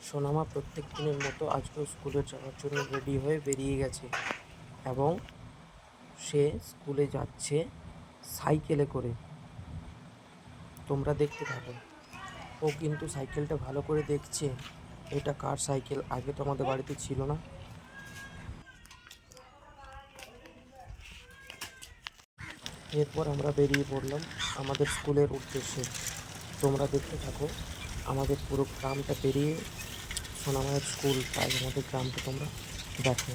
সোনামা প্রত্যেক দিনের মতো আজকেও স্কুলে যাওয়ার জন্য রেডি হয়ে বেরিয়ে গেছে এবং সে স্কুলে যাচ্ছে সাইকেলে করে। তোমরা দেখতে থাকো। ও কিন্তু সাইকেলটা ভালো করে দেখছে, এটা কার সাইকেল, আগে তো আমাদের বাড়িতে ছিল না। এরপর আমরা বেরিয়ে পড়লাম আমাদের স্কুলের উদ্দেশ্যে। তোমরা দেখতে থাকো আমাদের পুরো গ্রামটা পেরিয়ে সোনামায়ের স্কুল, তাই আমাদের গ্রামটা তোমরা দেখো।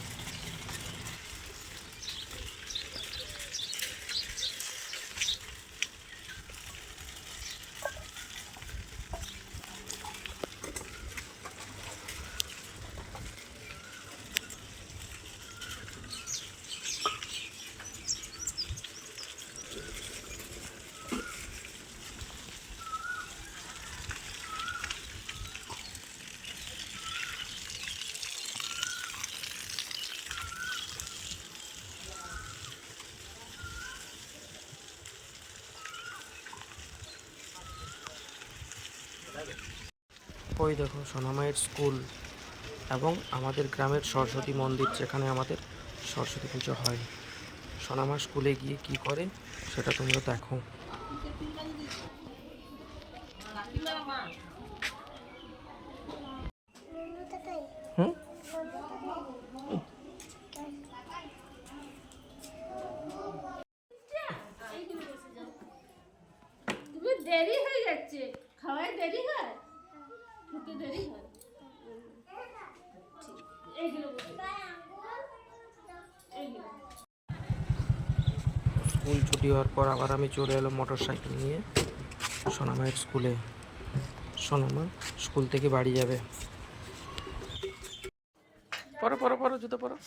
ওই দেখো সোনামায়ের স্কুল এবং আমাদের গ্রামের সরস্বতী মন্দির, যেখানে আমাদের সরস্বতী পুজো হয়। সোনামা স্কুলে গিয়ে কি করে সেটা তোমরা দেখো। হুম, দেরি হয়ে যাচ্ছে, খাওয়ায় দেরি হয়, খেতে দেরি হয়। স্কুল ছুটি হওয়ার পর আবার আমি চলে এলাম মোটর সাইকেল নিয়ে সোনামায়ের স্কুলে। সোনামা স্কুল থেকে বাড়ি যাবে। পরো পরো পরো, জুতো পরো।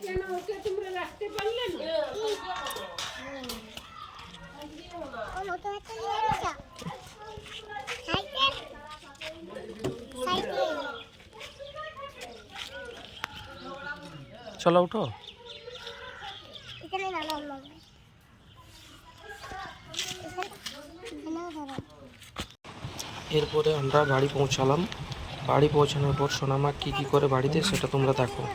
কেন ওকে তোমরা রাখতে পারলে না? চলো উঠো। এরপরে আমরা বাড়ি পৌঁছালাম। বাড়ি পৌঁছানোর পর সোনামা কি করে বাড়িতে সেটা তোমরা দেখো।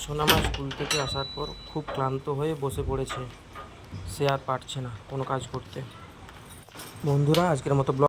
সোনামা স্কুল থেকে আসার পর খুব ক্লান্ত হয়ে বসে পড়েছে। সে আর পারছে না কোনো কাজ করতে। বন্ধুরা, আজকের মতো ব্লগ